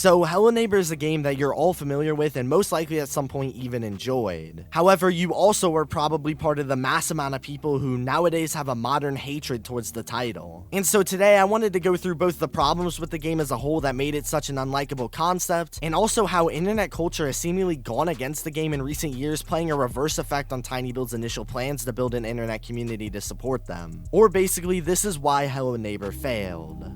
So Hello Neighbor is a game that you're all familiar with and most likely at some point even enjoyed. However, you also are probably part of the mass amount of people who nowadays have a modern hatred towards the title. And so today I wanted to go through both the problems with the game as a whole that made it such an unlikable concept, and also how internet culture has seemingly gone against the game in recent years, playing a reverse effect on TinyBuild's initial plans to build an internet community to support them. Or basically, this is why Hello Neighbor failed.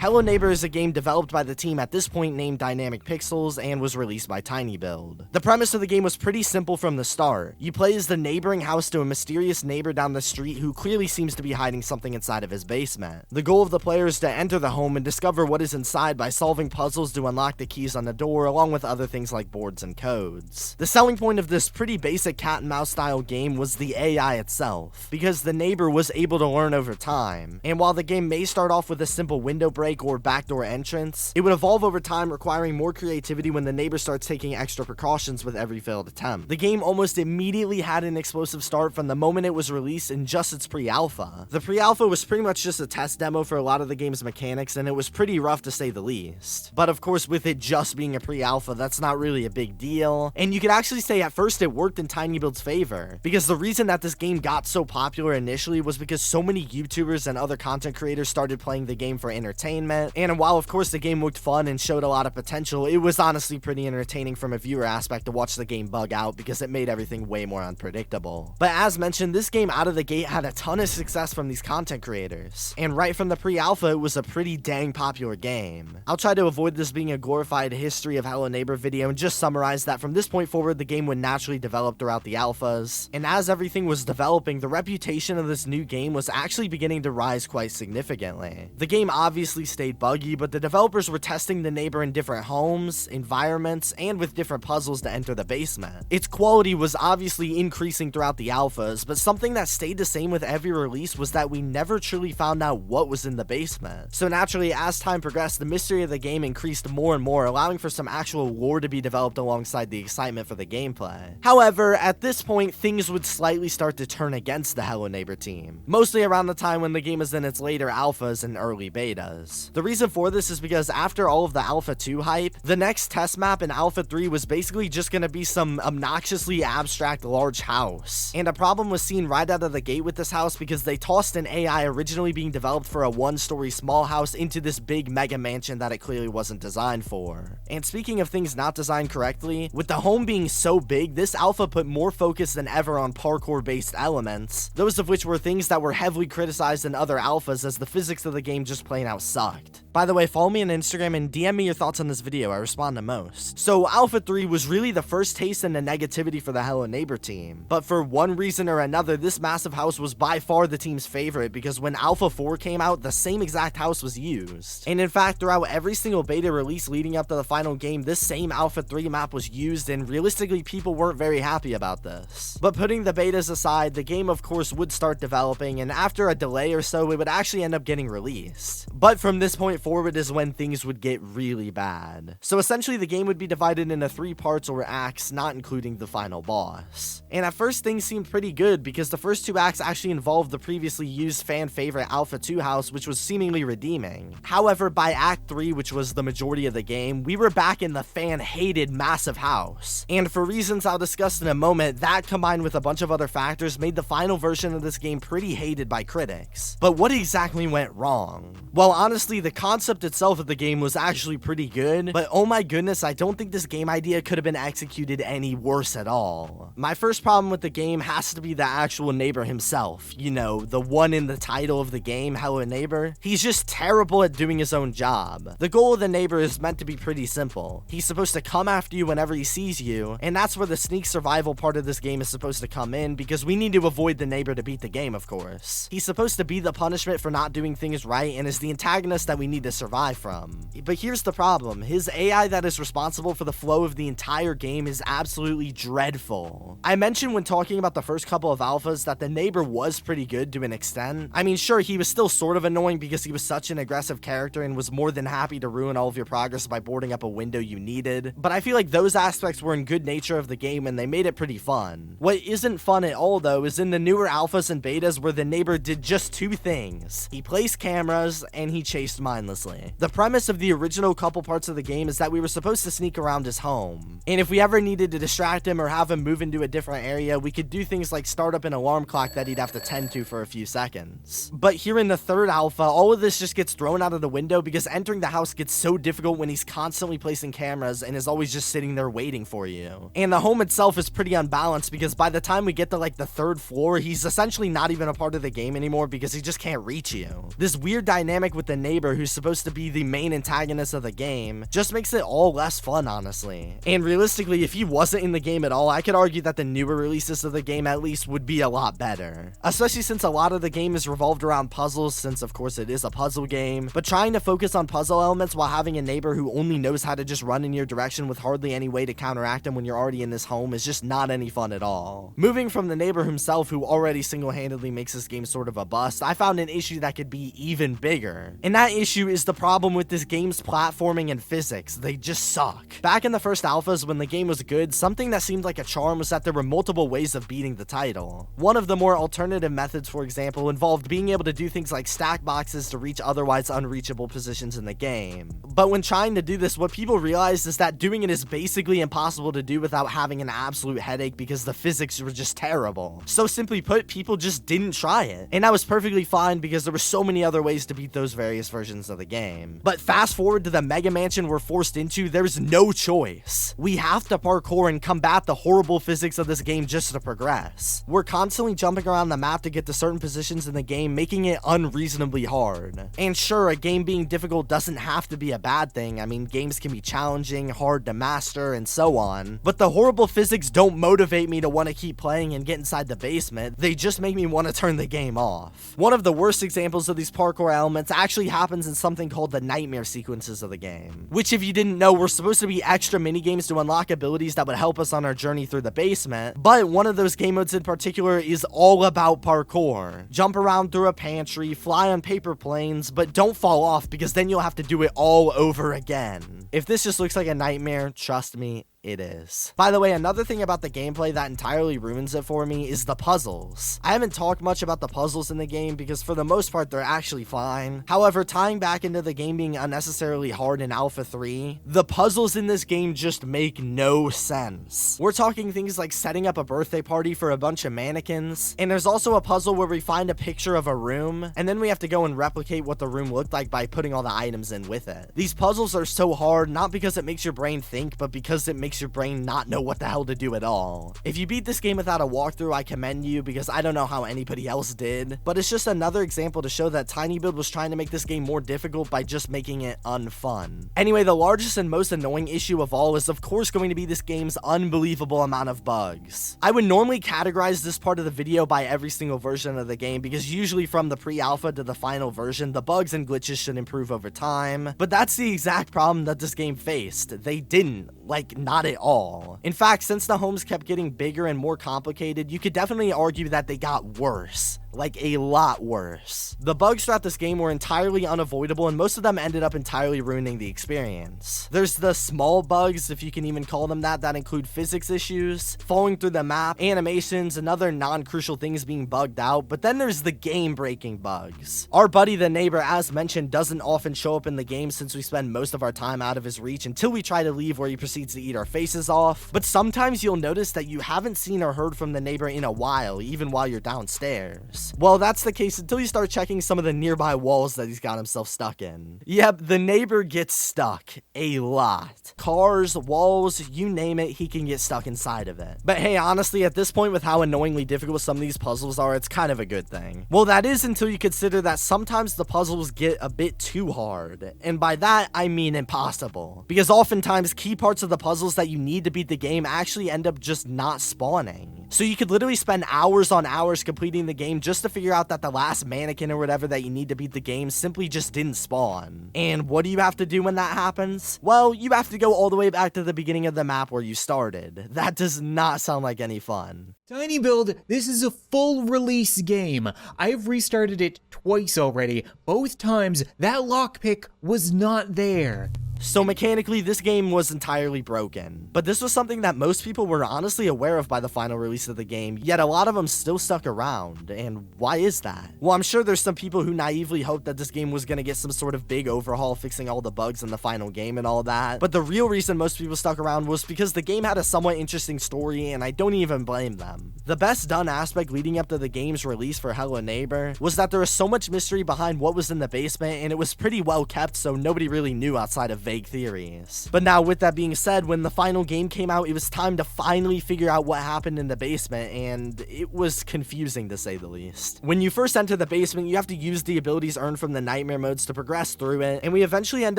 Hello Neighbor is a game developed by the team at this point named Dynamic Pixels and was released by TinyBuild. The premise of the game was pretty simple from the start. You play as the neighboring house to a mysterious neighbor down the street who clearly seems to be hiding something inside of his basement. The goal of the player is to enter the home and discover what is inside by solving puzzles to unlock the keys on the door, along with other things like boards and codes. The selling point of this pretty basic cat and mouse style game was the AI itself, because the neighbor was able to learn over time. And while the game may start off with a simple window break or backdoor entrance, it would evolve over time, requiring more creativity when the neighbor starts taking extra precautions with every failed attempt. The game almost immediately had an explosive start from the moment it was released in just its pre-alpha. The pre-alpha was pretty much just a test demo for a lot of the game's mechanics, and it was pretty rough to say the least. But of course, with it just being a pre-alpha, that's not really a big deal, and you could actually say at first it worked in TinyBuild's favor, because the reason that this game got so popular initially was because so many YouTubers and other content creators started playing the game for entertainment. And while of course the game looked fun and showed a lot of potential, it was honestly pretty entertaining from a viewer aspect to watch the game bug out because it made everything way more unpredictable. But as mentioned, this game out of the gate had a ton of success from these content creators, and right from the pre-alpha it was a pretty dang popular game. I'll try to avoid this being a glorified history of Hello Neighbor video and just summarize that from this point forward the game would naturally develop throughout the alphas, and as everything was developing, the reputation of this new game was actually beginning to rise quite significantly. The game obviously stayed buggy, but the developers were testing the neighbor in different homes, environments, and with different puzzles to enter the basement. Its quality was obviously increasing throughout the alphas, but something that stayed the same with every release was that we never truly found out what was in the basement. So naturally, as time progressed, the mystery of the game increased more and more, allowing for some actual lore to be developed alongside the excitement for the gameplay. However, at this point, things would slightly start to turn against the Hello Neighbor team, mostly around the time when the game is in its later alphas and early betas. The reason for this is because after all of the Alpha 2 hype, the next test map in Alpha 3 was basically just gonna be some obnoxiously abstract large house. And a problem was seen right out of the gate with this house because they tossed an AI originally being developed for a one-story small house into this big mega mansion that it clearly wasn't designed for. And speaking of things not designed correctly, with the home being so big, this alpha put more focus than ever on parkour-based elements, those of which were things that were heavily criticized in other alphas as the physics of the game just plain out sucked. By the way, follow me on Instagram and DM me your thoughts on this video, I respond to most. So Alpha 3 was really the first taste in the negativity for the Hello Neighbor team, but for one reason or another, this massive house was by far the team's favorite because when Alpha 4 came out, the same exact house was used. And in fact, throughout every single beta release leading up to the final game, this same Alpha 3 map was used, and realistically people weren't very happy about this. But putting the betas aside, the game of course would start developing, and after a delay or so, it would actually end up getting released. But from this point forward is when things would get really bad. So essentially the game would be divided into 3 parts or acts, not including the final boss. And at first things seemed pretty good because the first 2 acts actually involved the previously used fan favorite Alpha 2 house, which was seemingly redeeming. However, by Act 3, which was the majority of the game, we were back in the fan hated massive house. And for reasons I'll discuss in a moment, that combined with a bunch of other factors made the final version of this game pretty hated by critics. But what exactly went wrong? Well, honestly, the concept itself of the game was actually pretty good, but oh my goodness, I don't think this game idea could have been executed any worse at all. My first problem with the game has to be the actual neighbor himself, you know, the one in the title of the game, Hello Neighbor. He's just terrible at doing his own job. The goal of the neighbor is meant to be pretty simple. He's supposed to come after you whenever he sees you, and that's where the sneak survival part of this game is supposed to come in, because we need to avoid the neighbor to beat the game, of course. He's supposed to be the punishment for not doing things right, and is the antagonist that we need to survive from. But here's the problem. His AI that is responsible for the flow of the entire game is absolutely dreadful. I mentioned when talking about the first couple of alphas that the neighbor was pretty good to an extent. I mean, sure, he was still sort of annoying because he was such an aggressive character and was more than happy to ruin all of your progress by boarding up a window you needed, but I feel like those aspects were in good nature of the game and they made it pretty fun. What isn't fun at all though is in the newer alphas and betas where the neighbor did just 2 things. He placed cameras and he changed chased mindlessly. The premise of the original couple parts of the game is that we were supposed to sneak around his home, and if we ever needed to distract him or have him move into a different area, we could do things like start up an alarm clock that he'd have to tend to for a few seconds. But here in the third alpha, all of this just gets thrown out of the window because entering the house gets so difficult when he's constantly placing cameras and is always just sitting there waiting for you. And the home itself is pretty unbalanced because by the time we get to like the third floor, he's essentially not even a part of the game anymore because he just can't reach you. This weird dynamic with the neighbor, who's supposed to be the main antagonist of the game, just makes it all less fun, honestly. And realistically, if he wasn't in the game at all, I could argue that the newer releases of the game at least would be a lot better. Especially since a lot of the game is revolved around puzzles, since of course it is a puzzle game, but trying to focus on puzzle elements while having a neighbor who only knows how to just run in your direction with hardly any way to counteract him when you're already in this home is just not any fun at all. Moving from the neighbor himself, who already single-handedly makes this game sort of a bust, I found an issue that could be even bigger. And that issue is the problem with this game's platforming and physics. They just suck. Back in the first alphas, when the game was good, something that seemed like a charm was that there were multiple ways of beating the title. One of the more alternative methods, for example, involved being able to do things like stack boxes to reach otherwise unreachable positions in the game. But when trying to do this, what people realized is that doing it is basically impossible to do without having an absolute headache because the physics were just terrible. So simply put, people just didn't try it. And that was perfectly fine because there were so many other ways to beat those various versions of the game. But fast forward to the mega mansion we're forced into, there's no choice. We have to parkour and combat the horrible physics of this game just to progress. We're constantly jumping around the map to get to certain positions in the game, making it unreasonably hard. And sure, a game being difficult doesn't have to be a bad thing. I mean, games can be challenging, hard to master, and so on. But the horrible physics don't motivate me to want to keep playing and get inside the basement. They just make me want to turn the game off. One of the worst examples of these parkour elements actually happens in something called the nightmare sequences of the game, which, if you didn't know, were supposed to be extra mini-games to unlock abilities that would help us on our journey through the basement. But one of those game modes in particular is all about parkour. Jump around through a pantry, fly on paper planes, but don't fall off because then you'll have to do it all over again. If this just looks like a nightmare, trust me, it is. By the way, another thing about the gameplay that entirely ruins it for me is the puzzles. I haven't talked much about the puzzles in the game because for the most part they're actually fine. However, tying back into the game being unnecessarily hard in Alpha 3, the puzzles in this game just make no sense. We're talking things like setting up a birthday party for a bunch of mannequins, and there's also a puzzle where we find a picture of a room, and then we have to go and replicate what the room looked like by putting all the items in with it. These puzzles are so hard, not because it makes your brain think, but because it makes your brain not know what the hell to do at all. If you beat this game without a walkthrough, I commend you because I don't know how anybody else did, but it's just another example to show that TinyBuild was trying to make this game more difficult by just making it unfun. Anyway, the largest and most annoying issue of all is of course going to be this game's unbelievable amount of bugs. I would normally categorize this part of the video by every single version of the game because usually from the pre-alpha to the final version, the bugs and glitches should improve over time, but that's the exact problem that this game faced. They didn't. Like, not at all. In fact, since the homes kept getting bigger and more complicated, you could definitely argue that they got worse. Like, a lot worse. The bugs throughout this game were entirely unavoidable, and most of them ended up entirely ruining the experience. There's the small bugs, if you can even call them that include physics issues, falling through the map, animations, and other non-crucial things being bugged out, but then there's the game-breaking bugs. Our buddy the neighbor, as mentioned, doesn't often show up in the game since we spend most of our time out of his reach until we try to leave where he proceeds to eat our faces off, but sometimes you'll notice that you haven't seen or heard from the neighbor in a while, even while you're downstairs. Well, that's the case until you start checking some of the nearby walls that he's got himself stuck in. Yep, the neighbor gets stuck. A lot. Cars, walls, you name it, he can get stuck inside of it. But hey, honestly, at this point with how annoyingly difficult some of these puzzles are, it's kind of a good thing. Well, that is until you consider that sometimes the puzzles get a bit too hard. And by that, I mean impossible. Because oftentimes, key parts of the puzzles that you need to beat the game actually end up just not spawning. So you could literally spend hours on hours completing the game just to figure out that the last mannequin or whatever that you need to beat the game simply just didn't spawn. And what do you have to do when that happens? Well, you have to go all the way back to the beginning of the map where you started. That does not sound like any fun. TinyBuild, this is a full release game. I've restarted it twice already. Both times, that lockpick was not there. So mechanically, this game was entirely broken. But this was something that most people were honestly aware of by the final release of the game, yet a lot of them still stuck around. And why is that? Well, I'm sure there's some people who naively hoped that this game was gonna get some sort of big overhaul, fixing all the bugs in the final game and all that. But the real reason most people stuck around was because the game had a somewhat interesting story, and I don't even blame them. The best done aspect leading up to the game's release for Hello Neighbor was that there was so much mystery behind what was in the basement, and it was pretty well kept, so nobody really knew outside of vague theories. But now, with that being said, when the final game came out, it was time to finally figure out what happened in the basement, and it was confusing to say the least. When you first enter the basement, you have to use the abilities earned from the nightmare modes to progress through it, and we eventually end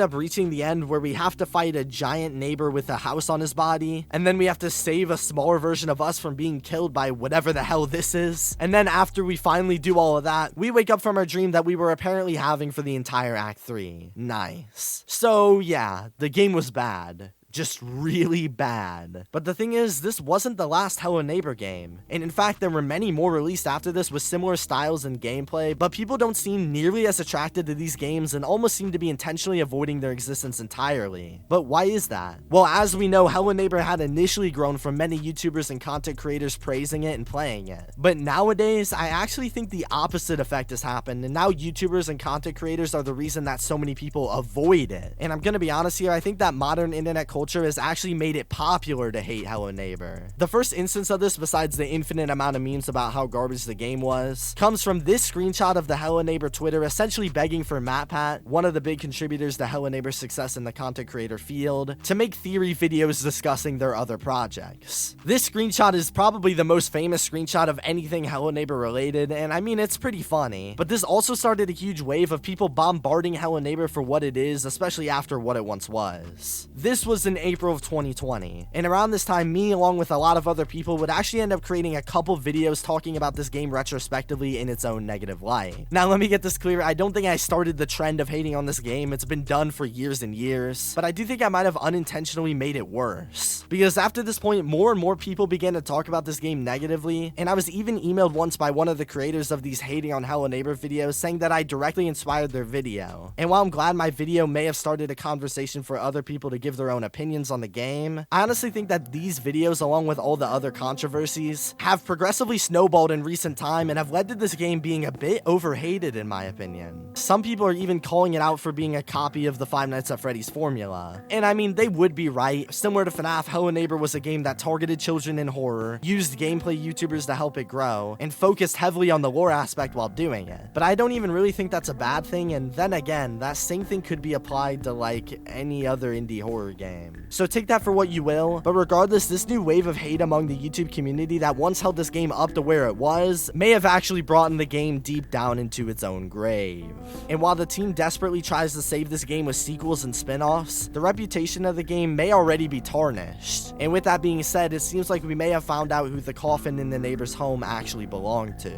up reaching the end where we have to fight a giant neighbor with a house on his body, and then we have to save a smaller version of us from being killed by whatever the hell this is. And then after we finally do all of that, we wake up from our dream that we were apparently having for the entire Act 3. Nice. So yeah, the game was bad. Just really bad. But the thing is, this wasn't the last Hello Neighbor game. And in fact, there were many more released after this with similar styles and gameplay, but people don't seem nearly as attracted to these games and almost seem to be intentionally avoiding their existence entirely. But why is that? Well, as we know, Hello Neighbor had initially grown from many YouTubers and content creators praising it and playing it. But nowadays, I actually think the opposite effect has happened, and now YouTubers and content creators are the reason that so many people avoid it. And I'm gonna be honest here, I think that modern internet culture has actually made it popular to hate Hello Neighbor. The first instance of this, besides the infinite amount of memes about how garbage the game was, comes from this screenshot of the Hello Neighbor Twitter essentially begging for MatPat, one of the big contributors to Hello Neighbor's success in the content creator field, to make theory videos discussing their other projects. This screenshot is probably the most famous screenshot of anything Hello Neighbor related, and I mean, it's pretty funny. But this also started a huge wave of people bombarding Hello Neighbor for what it is, especially after what it once was. This was in April of 2020, and around this time, me along with a lot of other people would actually end up creating a couple videos talking about this game retrospectively in its own negative light. Now let me get this clear, I don't think I started the trend of hating on this game, it's been done for years and years, but I do think I might have unintentionally made it worse. Because after this point, more and more people began to talk about this game negatively, and I was even emailed once by one of the creators of these hating on Hello Neighbor videos saying that I directly inspired their video. And while I'm glad my video may have started a conversation for other people to give their own opinions on the game, I honestly think that these videos, along with all the other controversies, have progressively snowballed in recent time and have led to this game being a bit overhated in my opinion. Some people are even calling it out for being a copy of the Five Nights at Freddy's formula. And I mean, they would be right. Similar to FNAF, Hello Neighbor was a game that targeted children in horror, used gameplay YouTubers to help it grow, and focused heavily on the lore aspect while doing it. But I don't even really think that's a bad thing, and then again, that same thing could be applied to like any other indie horror game. So take that for what you will, but regardless, this new wave of hate among the YouTube community that once held this game up to where it was may have actually brought the game deep down into its own grave. And while the team desperately tries to save this game with sequels and spin-offs, the reputation of the game may already be tarnished. And with that being said, it seems like we may have found out who the coffin in the neighbor's home actually belonged to.